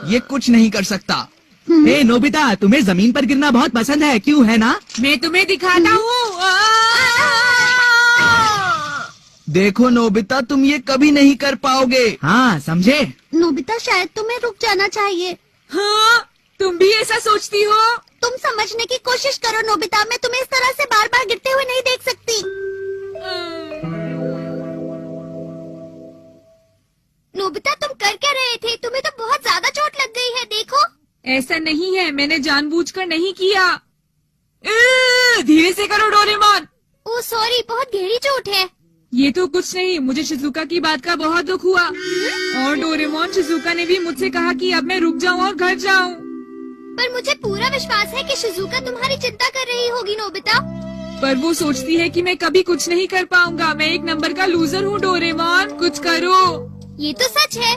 ये कुछ नहीं कर सकता। हे नोबिता, तुम्हें जमीन पर गिरना बहुत पसंद है, क्यों है ना? मैं तुम्हें दिखाता हूँ। देखो नोबिता, तुम ये कभी नहीं कर पाओगे। हाँ, समझे? नोबिता, शायद तुम्हें रुक जाना चाहिए। हाँ, तुम भी ऐसा सोचती हो? तुम समझने की कोशिश करो नोबिता, मैं तुम्हें इस तरह से बार बार गिरते हुए नहीं देख सकती। नोबिता, तुम कर क्या रहे थे? तुम्हें तो बहुत ज्यादा चोट लग गई है, देखो। ऐसा नहीं है, मैंने जानबूझकर नहीं किया। धीरे से करो डोरेमोन। ओह सॉरी, बहुत गहरी चोट है। ये तो कुछ नहीं, मुझे शिजुका की बात का बहुत दुख हुआ। और डोरेमोन, शिजुका ने भी मुझसे कहा कि अब मैं रुक जाऊं और घर जाऊं। पर मुझे पूरा विश्वास है कि शिजुका तुम्हारी चिंता कर रही होगी नोबिता। पर वो सोचती है कि मैं कभी कुछ नहीं कर पाऊंगा। मैं एक नंबर का लूजर हूँ डोरेमोन, कुछ करो। ये तो सच है।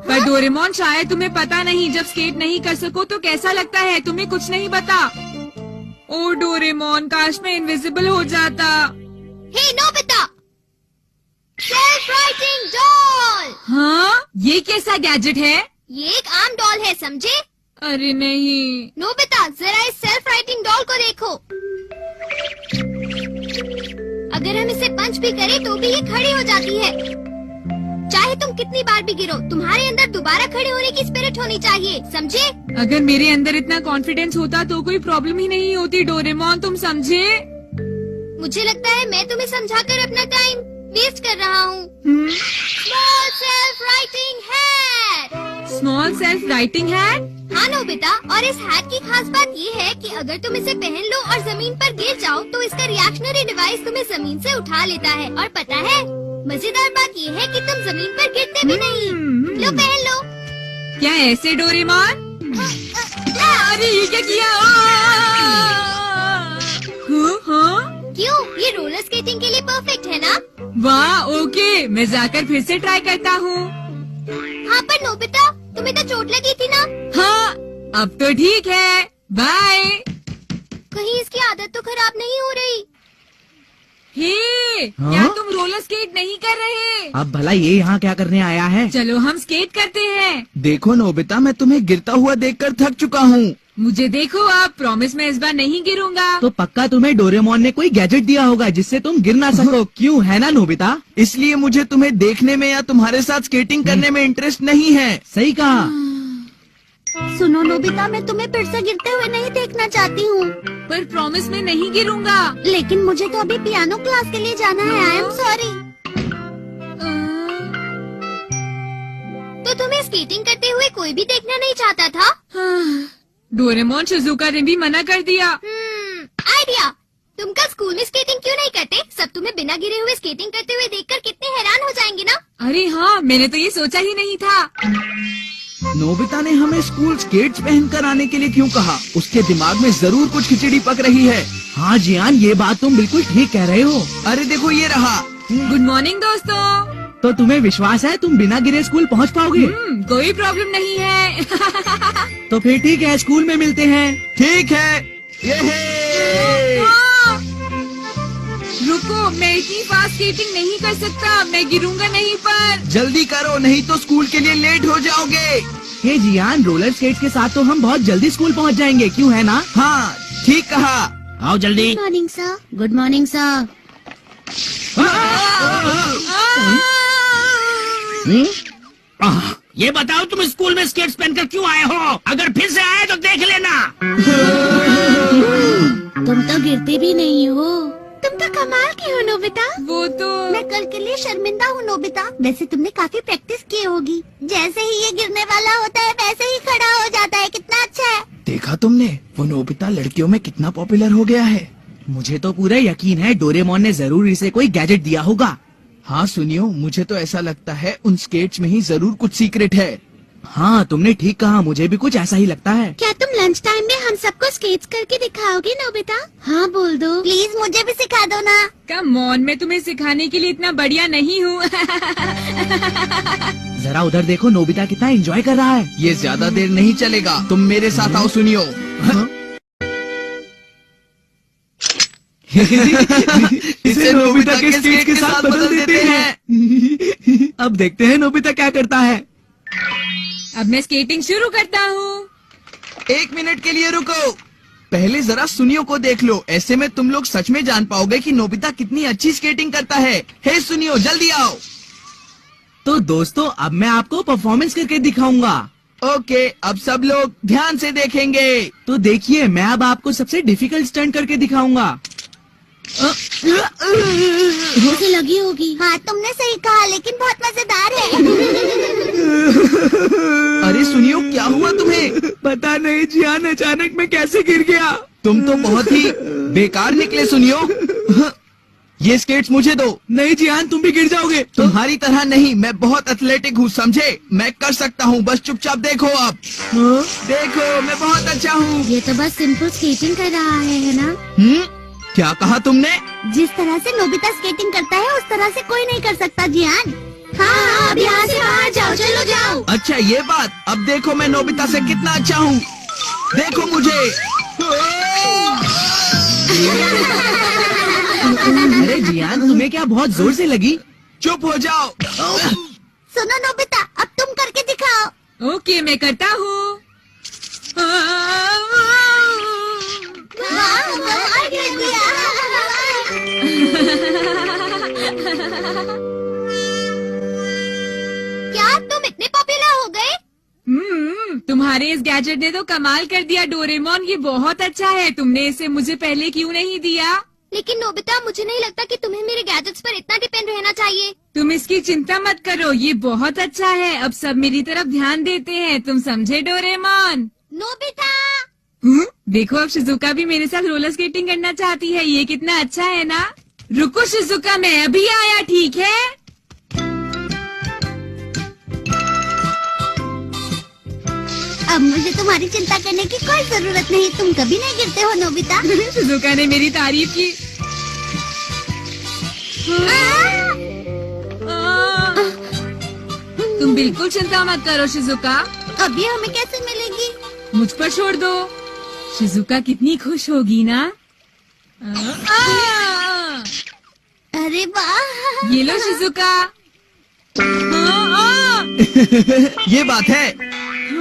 पर डोरेमोन, शायद तुम्हें पता नहीं, जब स्केट नहीं कर सको तो कैसा लगता है, तुम्हें कुछ नहीं पता। ओ डोरेमोन, काश मैं इनविजिबल हो जाता। हे नोबिता, सेल्फ राइटिंग डॉल। हाँ, ये कैसा गैजेट है? ये एक आम डॉल है, समझे? अरे नहीं। नोबिता, जरा इस सेल्फ राइटिंग डॉल को देखो। अगर हम इसे पंच भी करें तो भी ये खड़ी हो जाती है। चाहे तुम कितनी बार भी गिरो, तुम्हारे अंदर दोबारा खड़े होने की स्पिरिट होनी चाहिए, समझे? अगर मेरे अंदर इतना कॉन्फिडेंस होता तो कोई प्रॉब्लम ही नहीं होती डोरेमोन, तुम समझे? मुझे लगता है मैं तुम्हें समझाकर अपना टाइम वेस्ट कर रहा हूँ। Small self writing hat. Small self writing hat? हाँ नोबिता, और इस हैट की खास बात ये है कि अगर तुम इसे पहन लो और जमीन पर गिर जाओ तो इसका रिएक्शनरी डिवाइस तुम्हें जमीन से उठा लेता है। और पता है, मजेदार बात ये है कि तुम जमीन पर गिरते भी नहीं। लो पहन लो। क्या ऐसे डोरेमोन? अरे ये क्या किया? हाँ? क्यों? ये रोलर स्केटिंग के लिए परफेक्ट है ना? वाह, ओके, मैं जाकर फिर से ट्राई करता हूँ। हाँ, पर नोबिता, तुम्हें तो चोट लगी थी ना? हाँ, अब तो ठीक है, बाय। कहीं इसकी आदत तो खराब नहीं हो रही? हे, हाँ? क्या तुम रोलर स्केट नहीं कर रहे? अब भला ये यहाँ क्या करने आया है? चलो हम स्केट करते हैं। देखो नोबिता, मैं तुम्हें गिरता हुआ देखकर थक चुका हूँ। मुझे देखो, आप प्रॉमिस में इस बार नहीं गिरूंगा। तो पक्का तुम्हें डोरेमोन ने कोई गैजेट दिया होगा जिससे तुम गिर ना सको, क्यों है ना नोबिता? इसलिए मुझे तुम्हें देखने में या तुम्हारे साथ स्केटिंग करने में इंटरेस्ट नहीं है। सही कहा। सुनो नोबिता, मैं तुम्हें फिर से गिरते हुए नहीं देखना चाहती हूँ। पर प्रॉमिस में नहीं गिरूंगा। लेकिन मुझे तो अभी पियानो क्लास के लिए जाना है। I am sorry. तो तुम्हें स्केटिंग करते हुए कोई भी देखना नहीं चाहता था? डोरेमोन, शिजुका ने भी मना कर दिया। आइडिया। तुम कल स्कूल में स्केटिंग क्यों नहीं करते? सब तुम्हें बिना गिरे हुए स्केटिंग करते हुए देखकर कितने हैरान हो जाएंगे ना? अरे हाँ, मैंने तो ये सोचा ही नहीं था। नोबिता ने हमें स्कूल स्केट्स पहनकर आने के लिए क्यों कहा? उसके दिमाग में जरूर कुछ खिचड़ी पक रही है। हाँ जियान, ये बात तुम बिल्कुल ठीक कह रहे हो। अरे देखो, ये रहा। गुड मॉर्निंग दोस्तों। तो तुम्हें विश्वास है तुम बिना गिरे स्कूल पहुँच पाओगे? कोई प्रॉब्लम नहीं है। तो फिर ठीक है, स्कूल में मिलते हैं। ठीक है। रुको, मैं इतनी फास्ट स्केटिंग नहीं कर सकता, मैं गिरूंगा नहीं। पर जल्दी करो, नहीं तो स्कूल के लिए लेट हो जाओगे। हे जियान, रोलर स्केट्स के साथ तो हम बहुत जल्दी स्कूल पहुंच जाएंगे, क्यों है ना? हाँ, ठीक कहा। आओ जल्दी। Good morning sir. Good morning sir. ये बताओ, तुम स्कूल में स्केट्स पहनकर क्यों आए हो? अगर फिर से आए तो देख लेना। तुम तो गिरते भी नहीं हो। तुम तो कमाल की हो नोबिता। वो तो मैं कल के लिए शर्मिंदा हूँ नोबिता। वैसे तुमने काफी प्रैक्टिस की होगी। जैसे ही ये गिरने वाला होता है वैसे ही खड़ा हो जाता है। कितना अच्छा है। देखा तुमने, वो नोबिता लड़कियों में कितना पॉपुलर हो गया है। मुझे तो पूरा यकीन है डोरेमोन ने जरूर इसे कोई गैजेट दिया होगा। हाँ सुनियो, मुझे तो ऐसा लगता है उन स्केट्स में ही जरूर कुछ सीक्रेट है। हाँ, तुमने ठीक कहा, मुझे भी कुछ ऐसा ही लगता है। क्या तुम लंच टाइम में हम सबको स्केट्स करके दिखाओगे नोबिता? हाँ बोल दो प्लीज, मुझे भी सिखा दो ना। कम ऑन, मैं तुम्हें सिखाने के लिए इतना बढ़िया नहीं हूँ। जरा उधर देखो, नोबिता कितना एंजॉय कर रहा है। ये ज्यादा देर नहीं चलेगा, तुम मेरे साथ आओ। सुनियो, इसे नोबिता के स्केट के साथ बदल देते हैं। अब देखते हैं नोबिता क्या करता है। अब मैं स्केटिंग शुरू करता हूँ। 1 मिनट के लिए रुको। पहले जरा सुनियो को देख लो, ऐसे में तुम लोग सच में जान पाओगे कि नोबिता कितनी अच्छी स्केटिंग करता है। हे सुनियो, जल्दी आओ। तो दोस्तों, अब मैं आपको परफॉर्मेंस करके दिखाऊंगा। ओके, अब सब लोग ध्यान से देखेंगे। तो देखिए, मैं अब आपको सबसे डिफिकल्ट स्टंट करके दिखाऊंगा। मुझे लगी होगी। हाँ, तुमने सही कहा, लेकिन बहुत मजेदार है। अरे सुनियो, क्या हुआ तुम्हें? पता नहीं जियान, अचानक मैं कैसे गिर गया। तुम तो बहुत ही बेकार निकले सुनियो। ये स्केट्स मुझे दो। नहीं जियान, तुम भी गिर जाओगे। तुम्हारी तरह नहीं, मैं बहुत एथलेटिक हूँ, समझे? मैं कर सकता हूँ, बस चुपचाप देखो। अब देखो, मैं बहुत अच्छा हूँ। ये तो बस सिंपल स्केटिंग कर रहा है ना? क्या कहा तुमने? जिस तरह से नोबिता स्केटिंग करता है, उस तरह से कोई नहीं कर सकता जियान। हाँ, अब यहाँ से बाहर जाओ, चलो जाओ। अच्छा ये बात, अब देखो मैं नोबिता से कितना अच्छा हूँ। देखो मुझे। अरे जियान, तुम्हें क्या बहुत जोर से लगी? चुप हो जाओ। सुनो नोबिता, अब तुम करके दिखाओ। ओके, मैं करता हूँ। क्या तुम इतने पॉपुलर हो गए? तुम्हारे इस गैजेट ने तो कमाल कर दिया डोरेमोन, ये बहुत अच्छा है। तुमने इसे मुझे पहले क्यों नहीं दिया? लेकिन नोबिता, मुझे नहीं लगता कि तुम्हें मेरे गैजेट्स पर इतना डिपेंड रहना चाहिए। तुम इसकी चिंता मत करो, ये बहुत अच्छा है। अब सब मेरी तरफ ध्यान देते हैं, तुम समझे डोरेमोन? नोबिता! देखो, अब शिजुका भी मेरे साथ रोलर स्केटिंग करना चाहती है। ये कितना अच्छा है ना? रुको शिजुका, मैं अभी आया, ठीक है? अब मुझे तुम्हारी चिंता करने की कोई जरूरत नहीं। तुम कभी नहीं गिरते हो नोबिता। शिजुका ने मेरी तारीफ की। तुम बिल्कुल चिंता मत करो शिजुका। अब ये हमें कैसे मिलेगी? मुझ पर छोड़ दो। शिजुका कितनी खुश होगी ना? अरे वाह! ये लो शिजुका। ये बात है।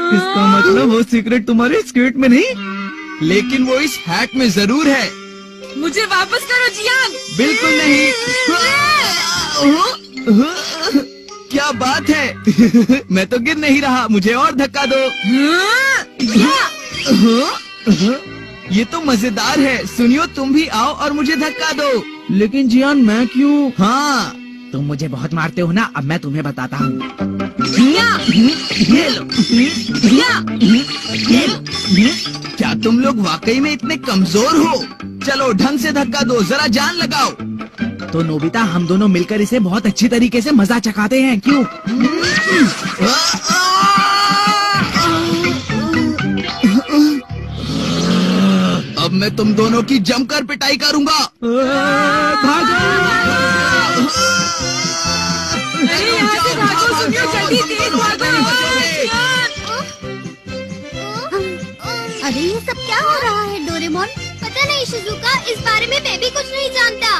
इसका मतलब वो सीक्रेट तुम्हारे स्केट में नहीं, लेकिन वो इस हैट में जरूर है। मुझे वापस करो जियान। बिल्कुल नहीं। क्या बात है? मैं तो गिर नहीं रहा, मुझे और धक्का दो। ये तो मजेदार है। सुनियो, तुम भी आओ और मुझे धक्का दो। लेकिन जियान, मैं क्यों? हाँ, तुम मुझे बहुत मारते हो ना, अब मैं तुम्हें बताता हूँ। ये लो। क्या तुम लोग वाकई में इतने कमजोर हो? चलो ढंग से धक्का दो, जरा जान लगाओ। तो नोबिता, हम दोनों मिलकर इसे बहुत अच्छी तरीके से मजा चखाते हैं, क्यों? अब मैं तुम दोनों की जमकर पिटाई करूंगा। भागो! अरे यहाँ से भागो सुनियो, जल्दी तेज भागो। अरे ये सब क्या हो रहा है डोरेमोन? पता नहीं शिजुका, इस बारे में मैं भी कुछ नहीं जानता।